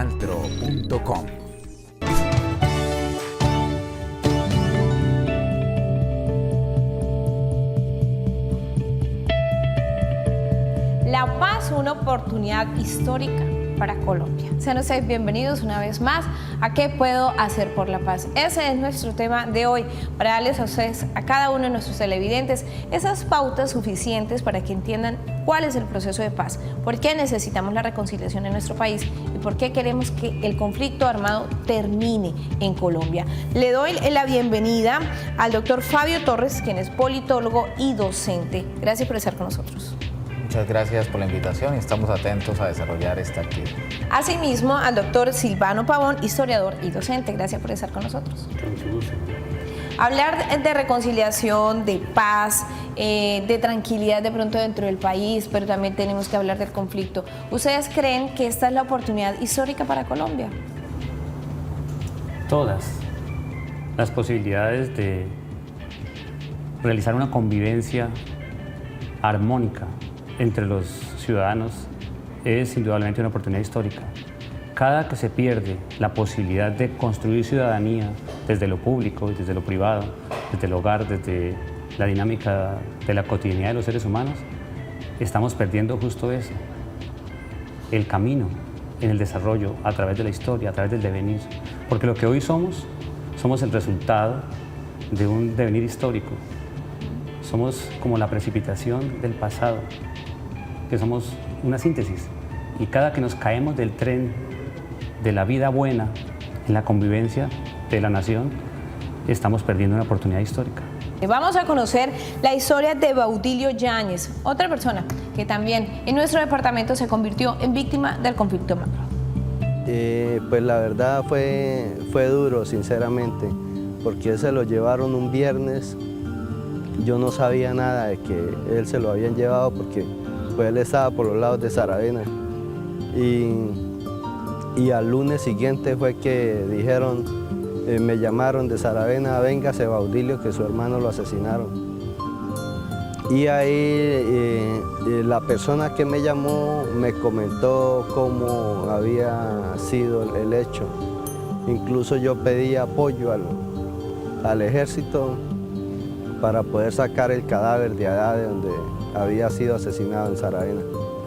unaltro.com. La paz, una oportunidad histórica para Colombia. Sean ustedes bienvenidos una vez más a ¿Qué puedo hacer por la paz? Ese es nuestro tema de hoy, para darles a ustedes, a cada uno de nuestros televidentes, esas pautas suficientes para que entiendan cuál es el proceso de paz, por qué necesitamos la reconciliación en nuestro país y por qué queremos que el conflicto armado termine en Colombia. Le doy la bienvenida al doctor Fabio Torres, quien es politólogo y docente. Gracias por estar con nosotros. Muchas gracias por la invitación y estamos atentos a desarrollar esta actividad. Asimismo, al doctor Silvano Pavón, historiador y docente. Gracias por estar con nosotros. Mucho gusto. Hablar de reconciliación, de paz, de tranquilidad de pronto dentro del país, pero también tenemos que hablar del conflicto. ¿Ustedes creen que esta es la oportunidad histórica para Colombia? Todas las posibilidades de realizar una convivencia armónica entre los ciudadanos es indudablemente una oportunidad histórica. Cada que se pierde la posibilidad de construir ciudadanía desde lo público, desde lo privado, desde el hogar, desde la dinámica de la cotidianidad de los seres humanos, estamos perdiendo justo eso, el camino en el desarrollo a través de la historia, a través del devenir. Porque lo que hoy somos el resultado de un devenir histórico. Somos como la precipitación del pasado, que somos una síntesis. Y cada que nos caemos del tren de la vida buena en la convivencia de la nación, estamos perdiendo una oportunidad histórica. Vamos a conocer la historia de Baudilio Yáñez, otra persona que también en nuestro departamento se convirtió en víctima del conflicto armado. Pues la verdad fue duro, sinceramente, porque se lo llevaron un viernes. Yo no sabía nada de que él se lo habían llevado porque pues, él estaba por los lados de Saravena. Y al lunes siguiente fue que dijeron, me llamaron de Saravena, véngase Baudilio, que su hermano lo asesinaron. Y ahí la persona que me llamó me comentó cómo había sido el hecho. Incluso yo pedí apoyo al ejército para poder sacar el cadáver de allá de donde había sido asesinado en Saravena.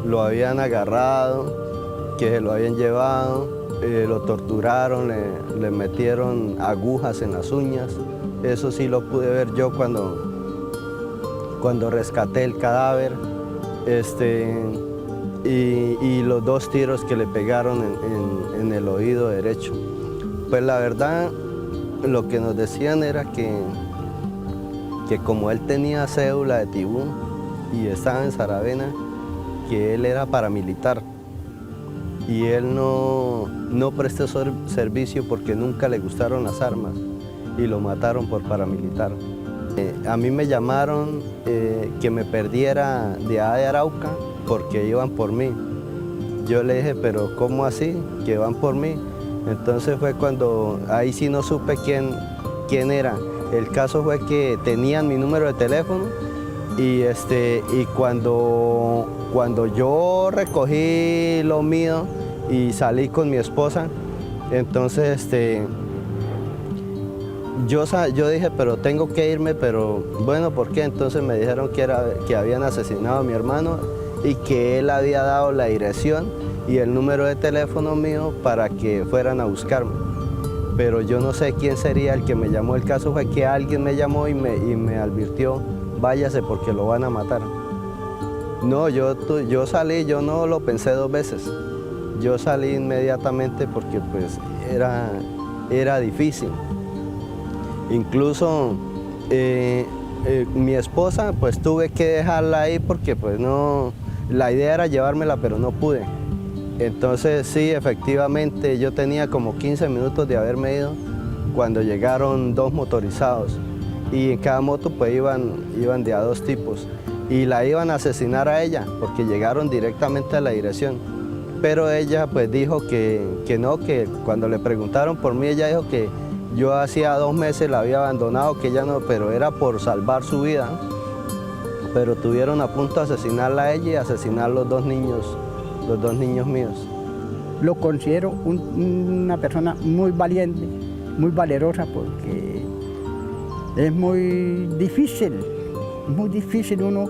Lo habían agarrado, que se lo habían llevado, lo torturaron, le metieron agujas en las uñas. Eso sí lo pude ver yo cuando rescaté el cadáver. Y los 2 tiros que le pegaron en el oído derecho. Pues la verdad, lo que nos decían era que como él tenía cédula de Tibú y estaba en Saravena, que él era paramilitar y él no prestó servicio porque nunca le gustaron las armas y lo mataron por paramilitar. A mí me llamaron que me perdiera de Arauca porque iban por mí. Yo le dije, pero ¿cómo así? ¿Que van por mí? Entonces fue cuando, ahí sí no supe quién era. El caso fue que tenían mi número de teléfono y cuando yo recogí lo mío y salí con mi esposa, entonces yo dije, pero tengo que irme, pero bueno, ¿por qué? Entonces me dijeron que habían asesinado a mi hermano y que él había dado la dirección y el número de teléfono mío para que fueran a buscarme. Pero yo no sé quién sería el que me llamó. El caso fue que alguien me llamó y me advirtió, váyase porque lo van a matar. No, yo salí, yo no lo pensé 2 veces. Yo salí inmediatamente porque pues era difícil. Incluso mi esposa, pues tuve que dejarla ahí porque pues no, la idea era llevármela, pero no pude. Entonces sí, efectivamente, yo tenía como 15 minutos de haberme ido cuando llegaron 2 motorizados y en cada moto pues iban de a 2 tipos y la iban a asesinar a ella porque llegaron directamente a la dirección. Pero ella pues dijo que no, que cuando le preguntaron por mí, ella dijo que yo hacía 2 meses la había abandonado, que ella no, pero era por salvar su vida. Pero tuvieron a punto de asesinarla a ella y asesinar los 2 niños míos. lo considero una persona muy valiente, muy valerosa, porque es muy difícil uno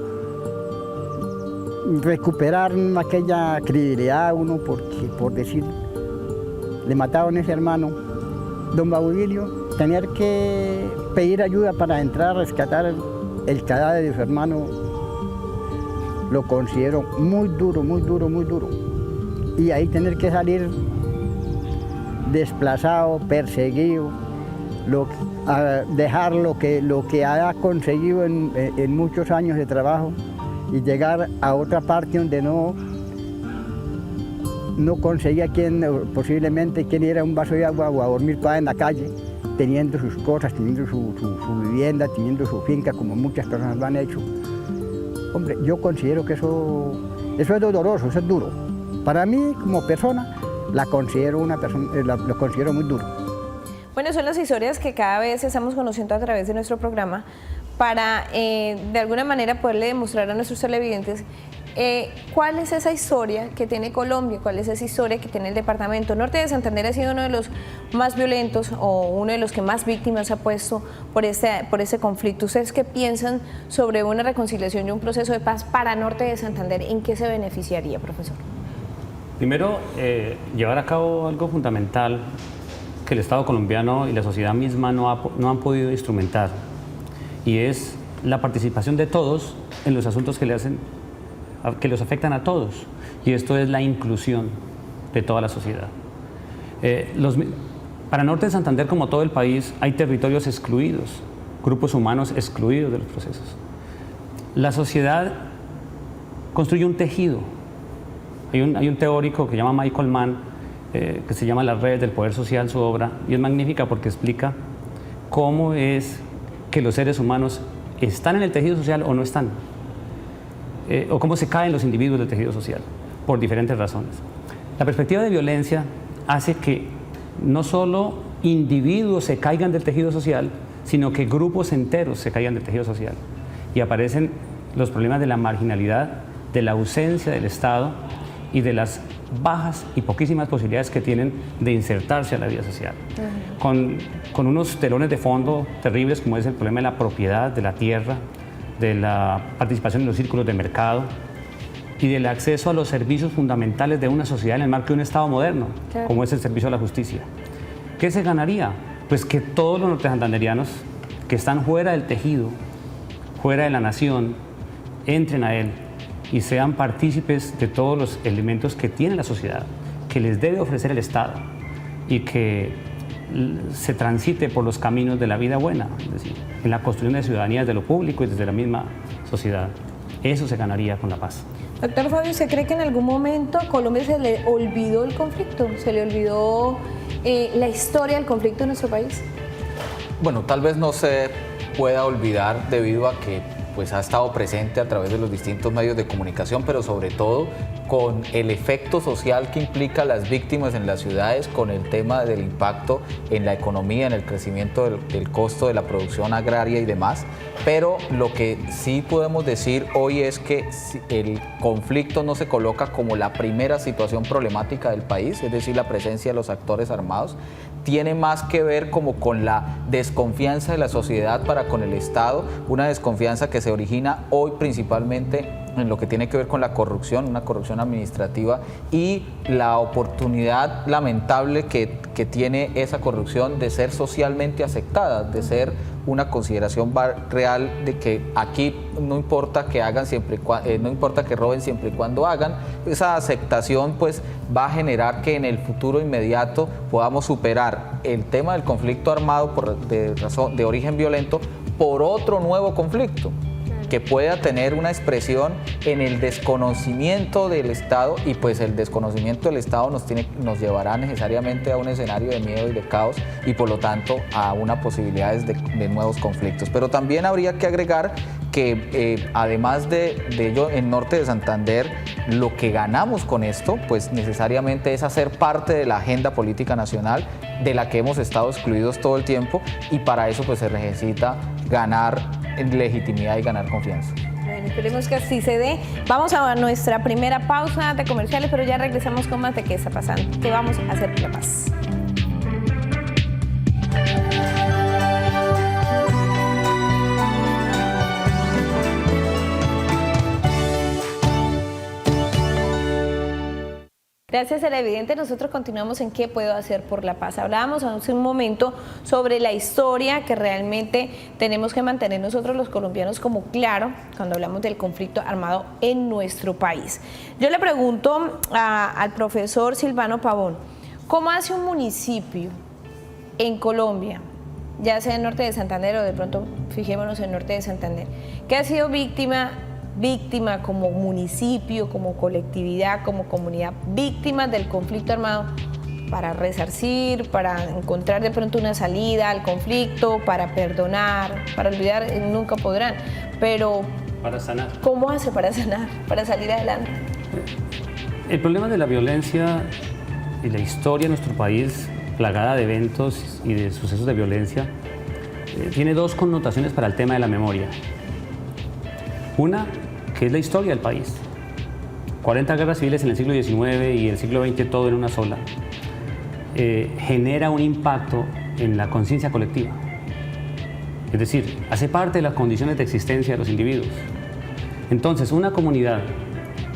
recuperar aquella credibilidad uno, porque por decir, le mataron a ese hermano, don Baudilio, tener que pedir ayuda para entrar a rescatar el cadáver de su hermano, lo considero muy duro, muy duro, muy duro. Y ahí tener que salir desplazado, perseguido, dejar lo que ha conseguido en muchos años de trabajo y llegar a otra parte donde no conseguía posiblemente quien diera un vaso de agua o a dormir toda en la calle, teniendo sus cosas, teniendo su vivienda, teniendo su finca, como muchas personas lo han hecho. Hombre, yo considero que eso es doloroso, eso es duro. Para mí, como persona, lo considero muy duro. Bueno, son las historias que cada vez estamos conociendo a través de nuestro programa para, de alguna manera, poderle demostrar a nuestros televidentes cuál es esa historia que tiene Colombia, cuál es esa historia que tiene el departamento. Norte de Santander ha sido uno de los más violentos o uno de los que más víctimas ha puesto por ese conflicto. ¿Ustedes qué piensan sobre una reconciliación y un proceso de paz para Norte de Santander? ¿En qué se beneficiaría, profesor? Primero, llevar a cabo algo fundamental que el Estado colombiano y la sociedad misma no han podido instrumentar, y es la participación de todos en los asuntos que los afectan a todos, y esto es la inclusión de toda la sociedad. Para Norte de Santander, como todo el país, hay territorios excluidos, grupos humanos excluidos de los procesos. La sociedad construye un tejido. Hay un teórico que se llama Michael Mann, que se llama Las redes del poder social, su obra, y es magnífica porque explica cómo es que los seres humanos están en el tejido social o no están, o cómo se caen los individuos del tejido social, por diferentes razones. La perspectiva de violencia hace que no solo individuos se caigan del tejido social, sino que grupos enteros se caigan del tejido social, y aparecen los problemas de la marginalidad, de la ausencia del Estado y de las bajas y poquísimas posibilidades que tienen de insertarse a la vida social. Con unos telones de fondo terribles, como es el problema de la propiedad de la tierra, de la participación en los círculos de mercado y del acceso a los servicios fundamentales de una sociedad en el marco de un Estado moderno, claro, como es el servicio a la justicia. ¿Qué se ganaría? Pues que todos los nortesantanderianos que están fuera del tejido, fuera de la nación, entren a él y sean partícipes de todos los elementos que tiene la sociedad, que les debe ofrecer el Estado, y que se transite por los caminos de la vida buena, es decir, en la construcción de ciudadanía desde lo público y desde la misma sociedad. Eso se ganaría con la paz. Doctor Fabio, ¿usted cree que en algún momento a Colombia se le olvidó el conflicto? ¿Se le olvidó la historia del conflicto en nuestro país? Bueno, tal vez no se pueda olvidar debido a que pues ha estado presente a través de los distintos medios de comunicación, pero sobre todo con el efecto social que implica las víctimas en las ciudades, con el tema del impacto en la economía, en el crecimiento del costo de la producción agraria y demás. Pero lo que sí podemos decir hoy es que el conflicto no se coloca como la primera situación problemática del país, es decir, la presencia de los actores armados, tiene más que ver como con la desconfianza de la sociedad para con el Estado, una desconfianza que se origina hoy principalmente en lo que tiene que ver con la corrupción, una corrupción administrativa, y la oportunidad lamentable que tiene esa corrupción de ser socialmente aceptada, de ser una consideración real de que aquí no importa que hagan no importa que roben siempre y cuando hagan. Esa aceptación pues va a generar que en el futuro inmediato podamos superar el tema del conflicto armado de origen violento por otro nuevo conflicto que pueda tener una expresión en el desconocimiento del Estado, y pues el desconocimiento del Estado nos llevará necesariamente a un escenario de miedo y de caos, y por lo tanto a unas posibilidades de nuevos conflictos. Pero también habría que agregar que además de ello, en Norte de Santander, lo que ganamos con esto pues necesariamente es hacer parte de la agenda política nacional de la que hemos estado excluidos todo el tiempo, y para eso pues se necesita ganar en legitimidad y ganar confianza. Bueno, esperemos que así se dé. Vamos a nuestra primera pausa de comerciales, pero ya regresamos con más de qué está pasando. ¿Qué vamos a hacer por la paz? Gracias, televidente. Nosotros continuamos en ¿Qué puedo hacer por la paz? Hablábamos hace un momento sobre la historia que realmente tenemos que mantener nosotros los colombianos como claro cuando hablamos del conflicto armado en nuestro país. Yo le pregunto al profesor Silvano Pavón, ¿cómo hace un municipio en Colombia, ya sea en Norte de Santander o de pronto fijémonos en Norte de Santander, que ha sido víctima como municipio, como colectividad, como comunidad, víctimas del conflicto armado, para resarcir, para encontrar de pronto una salida al conflicto, para perdonar, para olvidar, nunca podrán, pero para sanar? ¿Cómo hace para sanar, para salir adelante? El problema de la violencia y la historia de nuestro país, plagada de eventos y de sucesos de violencia, tiene dos connotaciones para el tema de la memoria. Una, que es la historia del país. 40 guerras civiles en el siglo XIX y el siglo XX todo en una sola. Genera un impacto en la conciencia colectiva. Es decir, hace parte de las condiciones de existencia de los individuos. Entonces, una comunidad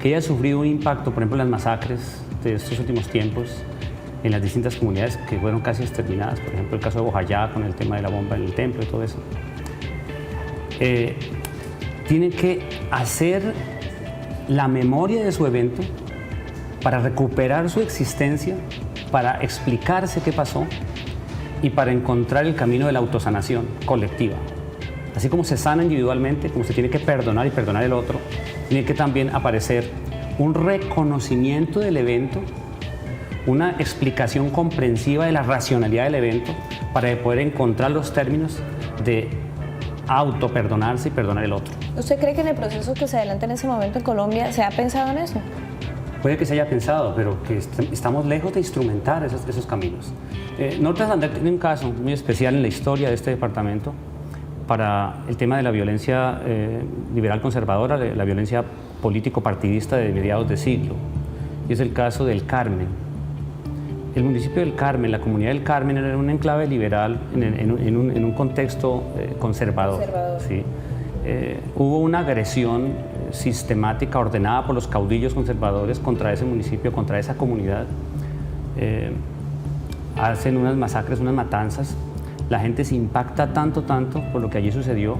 que haya sufrido un impacto, por ejemplo, en las masacres de estos últimos tiempos, en las distintas comunidades que fueron casi exterminadas, por ejemplo, el caso de Bojayá con el tema de la bomba en el templo y todo eso, tiene que hacer la memoria de su evento para recuperar su existencia, para explicarse qué pasó y para encontrar el camino de la autosanación colectiva. Así como se sana individualmente, como se tiene que perdonar y perdonar el otro, tiene que también aparecer un reconocimiento del evento, una explicación comprensiva de la racionalidad del evento para poder encontrar los términos de autoperdonarse y perdonar el otro. ¿Usted cree que en el proceso que se adelanta en ese momento en Colombia se ha pensado en eso? Puede que se haya pensado, pero que estamos lejos de instrumentar esos caminos. Norte de Santander tiene un caso muy especial en la historia de este departamento para el tema de la violencia liberal conservadora, la violencia político-partidista de mediados de siglo. Y es el caso del Carmen. El municipio del Carmen, la comunidad del Carmen, era un enclave liberal en un contexto conservador. ¿Sí? Hubo una agresión sistemática ordenada por los caudillos conservadores contra ese municipio, contra esa comunidad. Hacen unas masacres, unas matanzas. La gente se impacta tanto por lo que allí sucedió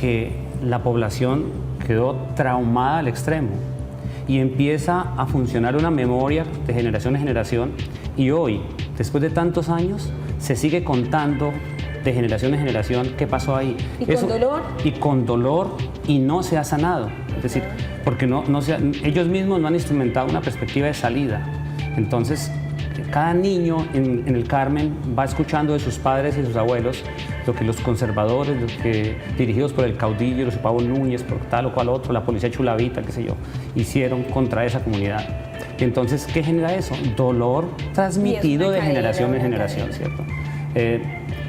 que la población quedó traumada al extremo. Y empieza a funcionar una memoria de generación en generación y hoy, después de tantos años, se sigue contando de generación en generación qué pasó ahí. ¿Y con dolor? Y con dolor y no se ha sanado, es decir, porque ellos mismos no han instrumentado una perspectiva de salida. Entonces, cada niño en el Carmen va escuchando de sus padres y sus abuelos lo que los conservadores, dirigidos por el caudillo, los Pavón Núñez, por tal o cual otro, la policía chulavita, qué sé yo, hicieron contra esa comunidad. Y entonces, ¿qué genera eso? Dolor transmitido de generación en generación, ¿cierto?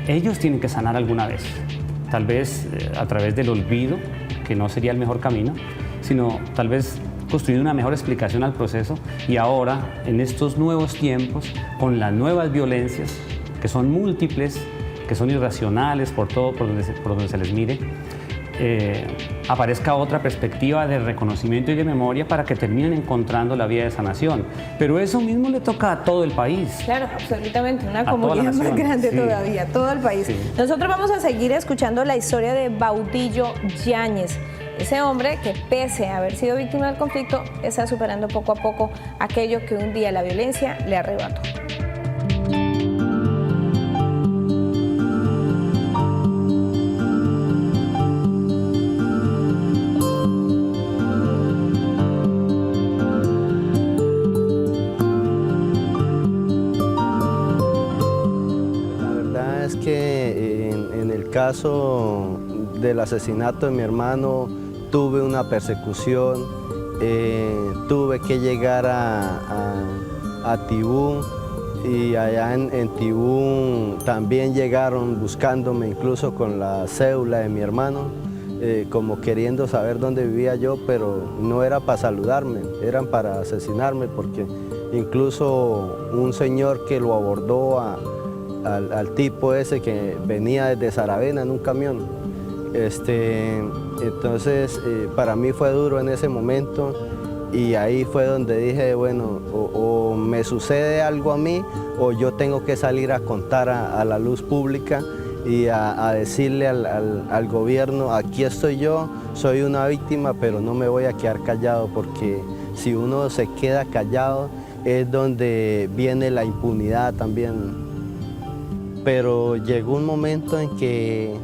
Ellos tienen que sanar alguna vez, tal vez a través del olvido, que no sería el mejor camino, sino tal vez construir una mejor explicación al proceso y ahora, en estos nuevos tiempos, con las nuevas violencias, que son múltiples, que son irracionales por donde se les mire, aparezca otra perspectiva de reconocimiento y de memoria para que terminen encontrando la vía de sanación. Pero eso mismo le toca a todo el país. Claro, absolutamente, una comunidad más grande todavía, todo el país. Sí. Nosotros vamos a seguir escuchando la historia de Baudillo Yáñez, ese hombre que pese a haber sido víctima del conflicto, está superando poco a poco aquello que un día la violencia le arrebató. En el caso del asesinato de mi hermano tuve una persecución, tuve que llegar a Tibú y allá en Tibú también llegaron buscándome incluso con la cédula de mi hermano. como queriendo saber dónde vivía yo, pero no era para saludarme, eran para asesinarme, porque incluso un señor que lo abordó al tipo ese que venía desde Saravena en un camión, entonces para mí fue duro en ese momento, y ahí fue donde dije, bueno, o me sucede algo a mí, o yo tengo que salir a contar a la luz pública y a decirle al gobierno, aquí estoy yo, soy una víctima, pero no me voy a quedar callado, porque si uno se queda callado es donde viene la impunidad también. Pero llegó un momento en que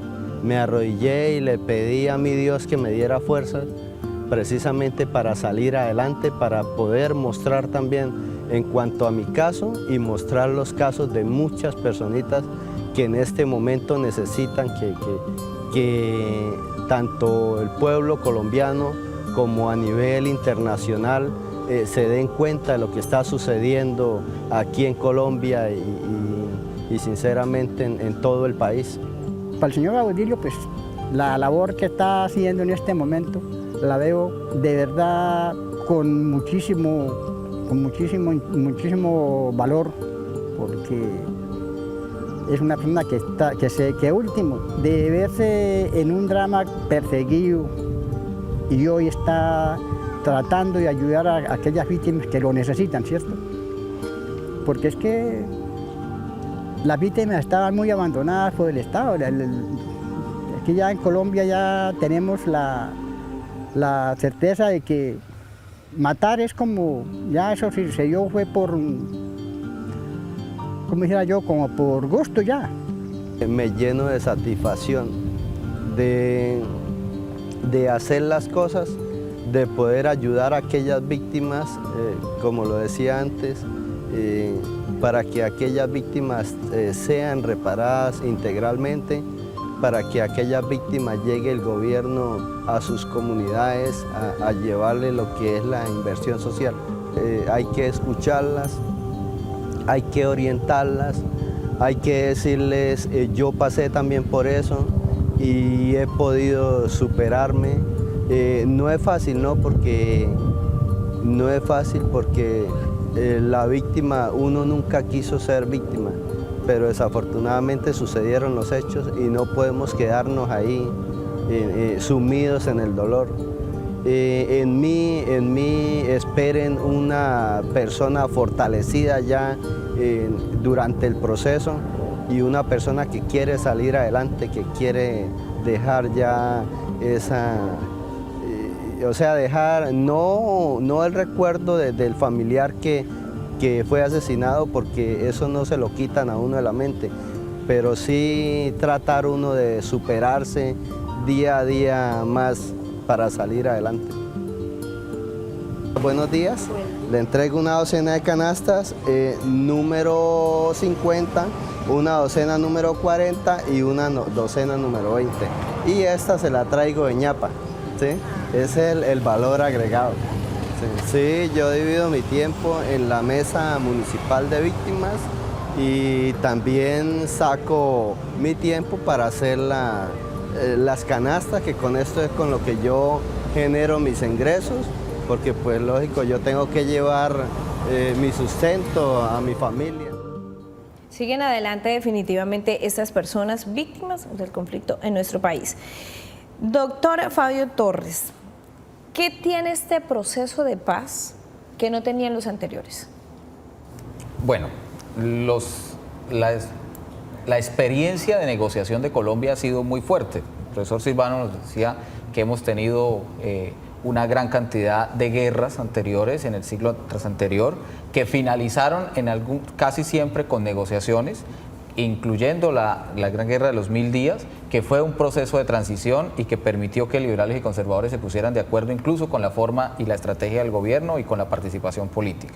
me arrodillé y le pedí a mi Dios que me diera fuerzas, precisamente para salir adelante, para poder mostrar también en cuanto a mi caso y mostrar los casos de muchas personitas que en este momento necesitan que tanto el pueblo colombiano como a nivel internacional se den cuenta de lo que está sucediendo aquí en Colombia y sinceramente en todo el país. Para el señor Baudilio, pues la labor que está haciendo en este momento la veo de verdad con muchísimo valor, porque es una persona que último, de verse en un drama perseguido, y hoy está tratando de ayudar a aquellas víctimas que lo necesitan, ¿cierto? Porque es que las víctimas estaban muy abandonadas por el Estado. Aquí ya en Colombia ya tenemos la certeza de que matar es como, ya eso se dio fue por, como dijera yo, como por gusto ya. Me lleno de satisfacción de hacer las cosas, de poder ayudar a aquellas víctimas, como lo decía antes, para que aquellas víctimas sean reparadas integralmente, para que a aquellas víctimas llegue el gobierno a sus comunidades a llevarle lo que es la inversión social. Hay que escucharlas, hay que orientarlas, hay que decirles, yo pasé también por eso y he podido superarme. No es fácil, ¿no? Porque no es fácil porque la víctima, uno nunca quiso ser víctima, pero desafortunadamente sucedieron los hechos y no podemos quedarnos ahí sumidos en el dolor. En mí esperen una persona fortalecida ya durante el proceso y una persona que quiere salir adelante, que quiere dejar ya esa, o sea, dejar no el recuerdo del familiar que fue asesinado, porque eso no se lo quitan a uno de la mente, pero sí tratar uno de superarse día a día más para salir adelante. Buenos días, le entrego una docena de canastas, número 50, una docena número 40 y una docena número 20. Y esta se la traigo de ñapa, ¿sí? Es el valor agregado. Sí, yo divido mi tiempo en la mesa municipal de víctimas y también saco mi tiempo para hacer las canastas, que con esto es con lo que yo genero mis ingresos, porque pues lógico, yo tengo que llevar mi sustento a mi familia. Siguen adelante definitivamente estas personas víctimas del conflicto en nuestro país. Doctor Fabio Torres, ¿qué tiene este proceso de paz que no tenían los anteriores? Bueno, la experiencia de negociación de Colombia ha sido muy fuerte. El profesor Silvano nos decía que hemos tenido una gran cantidad de guerras anteriores en el siglo tras anterior que finalizaron casi siempre con negociaciones, incluyendo la Gran Guerra de los 1000 días, que fue un proceso de transición y que permitió que liberales y conservadores se pusieran de acuerdo incluso con la forma y la estrategia del gobierno y con la participación política.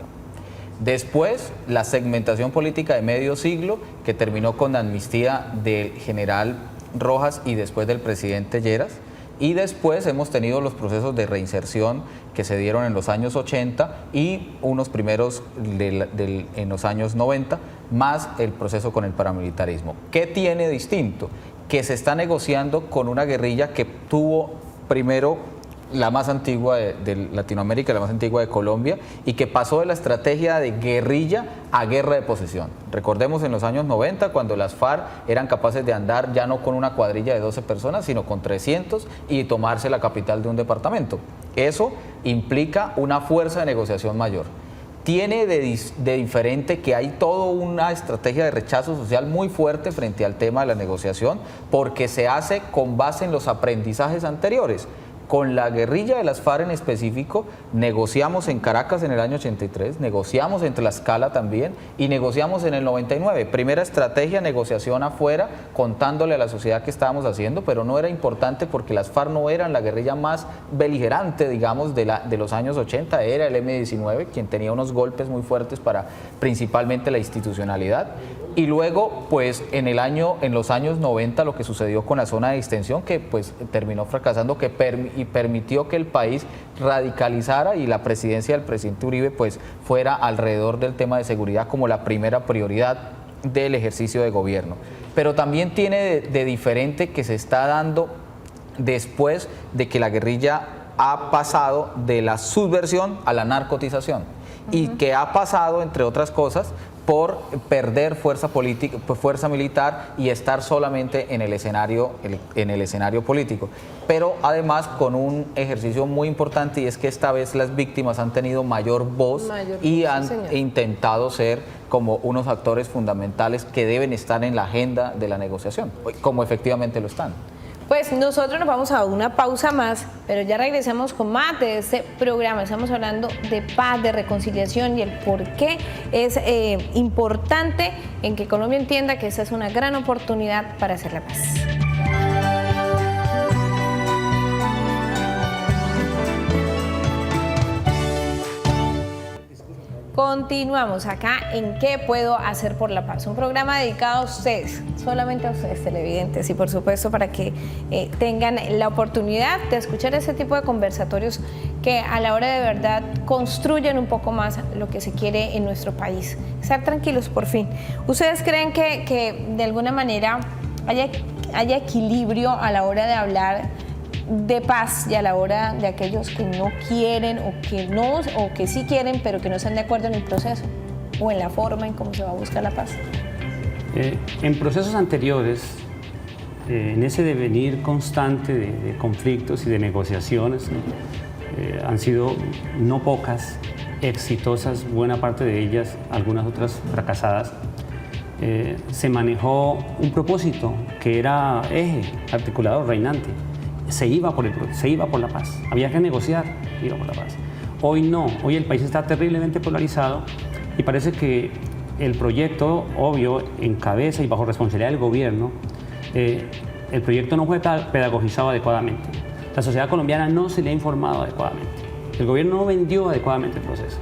Después, la segmentación política de medio siglo, que terminó con la amnistía del general Rojas y después del presidente Lleras. Y después hemos tenido los procesos de reinserción que se dieron en los años 80 y unos primeros en los años 90, más el proceso con el paramilitarismo. ¿Qué tiene distinto? que se está negociando con una guerrilla que tuvo primero la más antigua de Latinoamérica, la más antigua de Colombia, y que pasó de la estrategia de guerrilla a guerra de posesión. Recordemos en los años 90, cuando las FARC eran capaces de andar ya no con una cuadrilla de 12 personas, sino con 300 y tomarse la capital de un departamento. Eso implica una fuerza de negociación mayor. Tiene de diferente que hay toda una estrategia de rechazo social muy fuerte frente al tema de la negociación, porque se hace con base en los aprendizajes anteriores. Con la guerrilla de las FARC en específico, negociamos en Caracas en el año 83, negociamos en Tlaxcala también y negociamos en el 99. Primera estrategia, negociación afuera, contándole a la sociedad qué estábamos haciendo, pero no era importante porque las FARC no eran la guerrilla más beligerante, digamos, de los años 80, era el M-19, quien tenía unos golpes muy fuertes para principalmente la institucionalidad. Y luego, pues en los años 90, lo que sucedió con la zona de extensión, que pues terminó fracasando, y permitió que el país radicalizara y la presidencia del presidente Uribe pues fuera alrededor del tema de seguridad como la primera prioridad del ejercicio de gobierno. Pero también tiene de diferente que se está dando después de que la guerrilla ha pasado de la subversión a la narcotización y que ha pasado, entre otras cosas, por perder fuerza política, fuerza militar y estar solamente en el escenario político. Pero además con un ejercicio muy importante, y es que esta vez las víctimas han tenido mayor voz y han intentado ser como unos actores fundamentales que deben estar en la agenda de la negociación, como efectivamente lo están. Pues nosotros nos vamos a una pausa más, pero ya regresamos con más de este programa. Estamos hablando de paz, de reconciliación y el por qué es importante en que Colombia entienda que esta es una gran oportunidad para hacer la paz. Continuamos acá en ¿Qué puedo hacer por la paz? Un programa dedicado a ustedes, solamente a ustedes televidentes, y por supuesto para que tengan la oportunidad de escuchar ese tipo de conversatorios que a la hora de verdad construyen un poco más lo que se quiere en nuestro país. Estar tranquilos por fin. ¿Ustedes creen que de alguna manera haya equilibrio a la hora de hablar de paz y a la hora de aquellos que no quieren o que sí quieren pero que no están de acuerdo en el proceso o en la forma en cómo se va a buscar la paz? En procesos anteriores, en ese devenir constante de conflictos y de negociaciones, han sido no pocas exitosas, buena parte de ellas, algunas otras fracasadas. Se manejó un propósito que era eje, articulador, reinante. Se iba por la paz, había que negociar, iba por la paz. Hoy no, hoy el país está terriblemente polarizado y parece que el proyecto, obvio, en cabeza y bajo responsabilidad del gobierno, el proyecto no fue pedagogizado adecuadamente. La sociedad colombiana no se le ha informado adecuadamente. El gobierno no vendió adecuadamente el proceso.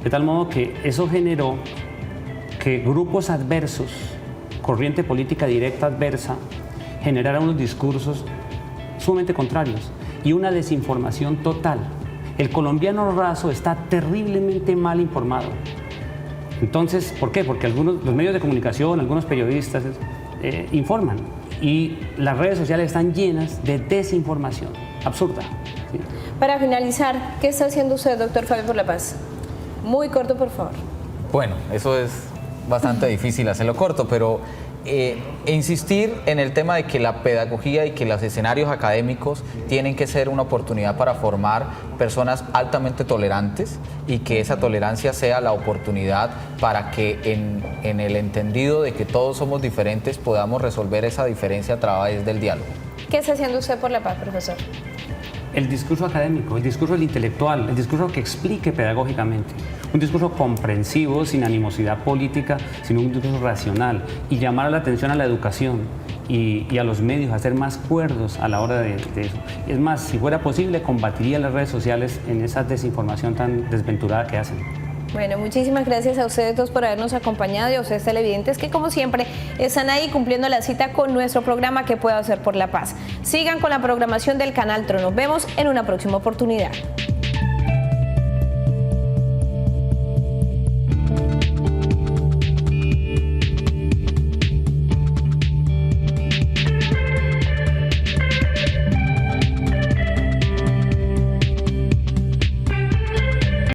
De tal modo que eso generó que grupos adversos, corriente política directa adversa, generaran unos discursos sumamente contrarios y una desinformación total. El colombiano raso está terriblemente mal informado. Entonces, ¿por qué? Porque los medios de comunicación, algunos periodistas informan y las redes sociales están llenas de desinformación absurda. ¿Sí? Para finalizar, ¿qué está haciendo usted, doctor Fabio, por la paz? Muy corto, por favor. Bueno, eso es bastante difícil hacerlo corto, pero insistir en el tema de que la pedagogía y que los escenarios académicos tienen que ser una oportunidad para formar personas altamente tolerantes y que esa tolerancia sea la oportunidad para que en el entendido de que todos somos diferentes podamos resolver esa diferencia a través del diálogo. ¿Qué está haciendo usted por la paz, profesor? El discurso académico, el discurso del intelectual, el discurso que explique pedagógicamente, un discurso comprensivo, sin animosidad política, sino un discurso racional, y llamar la atención a la educación y a los medios a ser más cuerdos a la hora de eso. Es más, si fuera posible, combatiría las redes sociales en esa desinformación tan desventurada que hacen. Bueno, muchísimas gracias a ustedes dos por habernos acompañado y a ustedes televidentes que como siempre están ahí cumpliendo la cita con nuestro programa ¿Qué puedo hacer por la paz? Sigan con la programación del Canal Tro. Nos vemos en una próxima oportunidad.